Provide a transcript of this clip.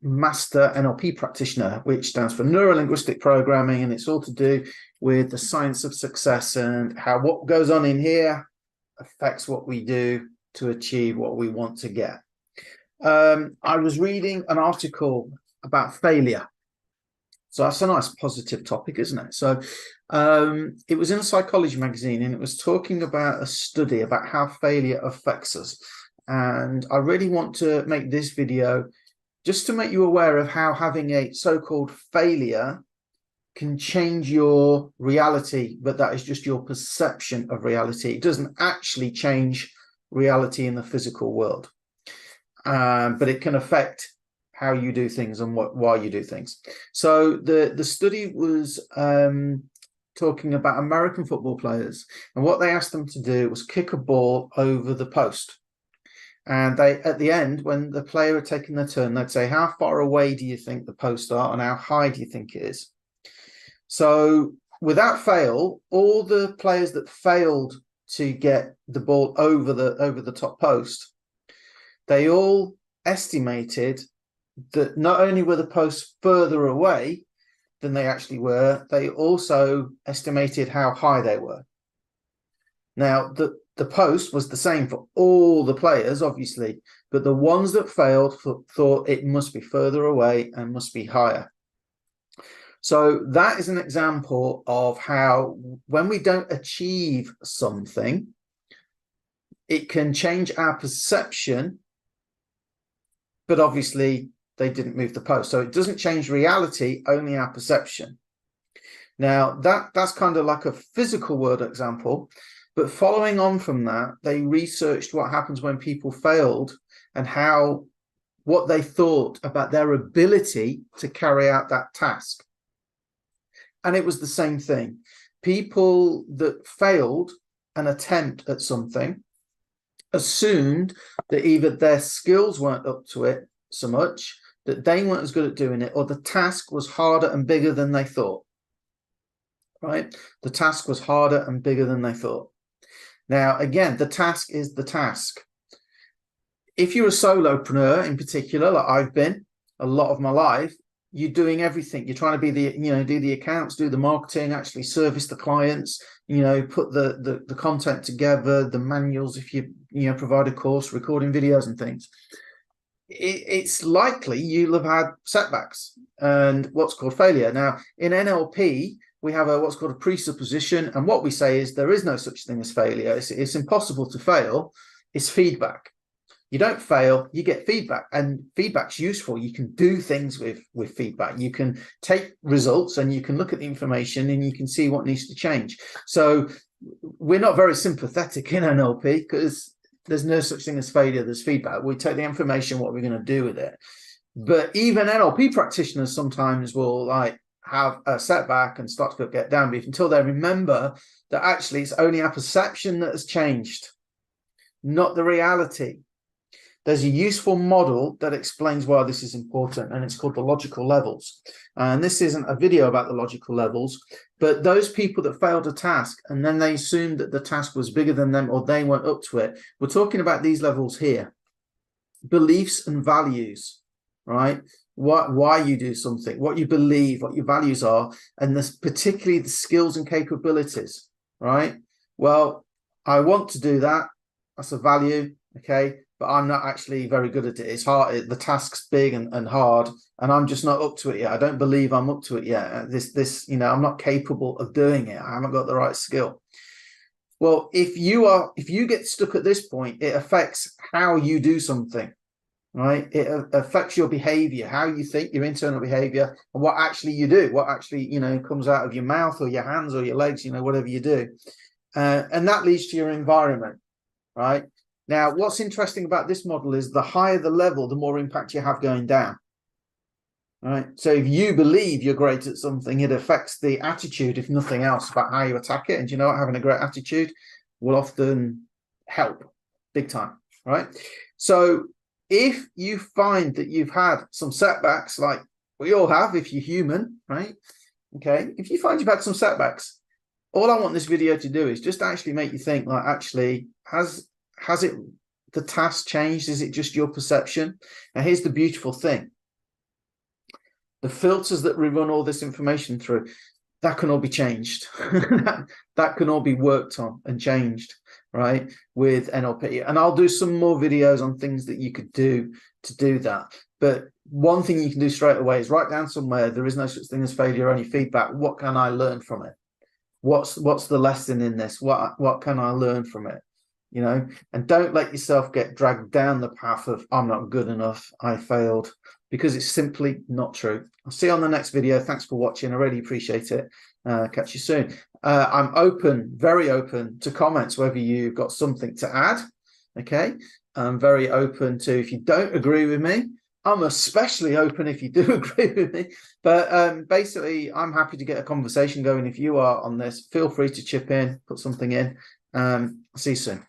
Master NLP Practitioner, which stands for Neuro-Linguistic Programming, and it's all to do with the science of success and how what goes on in here affects what we do to achieve what we want to get. I was reading an article about failure. So that's a nice positive topic, isn't it? So it was in a psychology magazine, and it was talking about a study about how failure affects us. And I really want to make this video just to make you aware of how having a so-called failure can change your reality, but that is just your perception of reality. It doesn't actually change reality in the physical world, but it can affect how you do things and why you do things. So the study was talking about American football players, and what they asked them to do was kick a ball over the post. And they, at the end, when the player had taken their turn, they'd say, how far away do you think the posts are and how high do you think it is? So without fail, all the players that failed to get the ball over the top post, they all estimated that not only were the posts further away than they actually were, they also estimated how high they were. Now, the post was the same for all the players, obviously, but the ones that failed thought it must be further away and must be higher. So that is an example of how when we don't achieve something, it can change our perception, but obviously they didn't move the post. So it doesn't change reality, only our perception. Now, that's kind of like a physical world example. But following on from that, they researched what happens when people failed and what they thought about their ability to carry out that task. And it was the same thing. People that failed an attempt at something assumed that either their skills weren't up to it so much, that they weren't as good at doing it, or the task was harder and bigger than they thought. Right? The task was harder and bigger than they thought. Now, again, the task is the task. If you're a solopreneur in particular, like I've been a lot of my life, you're doing everything. You're trying to be do the accounts, do the marketing, actually service the clients, put the content together, the manuals, if you provide a course, recording videos and things. It's likely you'll have had setbacks and what's called failure. Now, in NLP, we have what's called a presupposition, and what we say is there is no such thing as failure. It's impossible to fail. It's feedback. You don't fail, you get feedback, and feedback's useful. You can do things with feedback. You can take results and you can look at the information and you can see what needs to change. So we're not very sympathetic in NLP because there's no such thing as failure, there's feedback. We take the information, what we're going to do with it. But even NLP practitioners sometimes will have a setback and start to get downbeat until they remember that actually it's only our perception that has changed, not the reality. There's a useful model that explains why this is important, and it's called the logical levels. And this isn't a video about the logical levels, but those people that failed a task and then they assumed that the task was bigger than them or they weren't up to it, we're talking about these levels here. Beliefs and values, right? Why you do something, what you believe, what your values are, and this, particularly the skills and capabilities, right? Well, I want to do that. That's a value, okay? But I'm not actually very good at it. It's hard. The task's big and hard, and I'm just not up to it yet. I don't believe I'm up to it yet. I'm not capable of doing it. I haven't got the right skill. Well, if you get stuck at this point, it affects how you do something. Right, it affects your behavior, how you think, your internal behavior, and what actually you do, what actually comes out of your mouth or your hands or your legs, whatever you do, and that leads to your environment. Right now, what's interesting about this model is the higher the level, the more impact you have going down. Right, so if you believe you're great at something, it affects the attitude, if nothing else, about how you attack it. And having a great attitude will often help big time. Right, so if you find that you've had some setbacks, like we all have if you're human, right? Okay, if you find you've had some setbacks, all I want this video to do is just actually make you think, like, actually, has it the task changed? Is it just your perception? Now, here's the beautiful thing. the filters that we run all this information through, that can all be changed. That can all be worked on and changed, right, with NLP. And I'll do some more videos on things that you could do to do that. But one thing you can do straight away is write down somewhere, there is no such thing as failure, only feedback. What can I learn from it? What's the lesson in this? What can I learn from it? You know, and don't let yourself get dragged down the path of I'm not good enough, I failed, because it's simply not true. I'll see you on the next video. Thanks for watching. I really appreciate it. Catch you soon. I'm open, very open to comments, whether you've got something to add. Okay. I'm very open to, if you don't agree with me, I'm especially open if you do agree with me. But basically, I'm happy to get a conversation going. If you are on this, feel free to chip in, put something in. See you soon.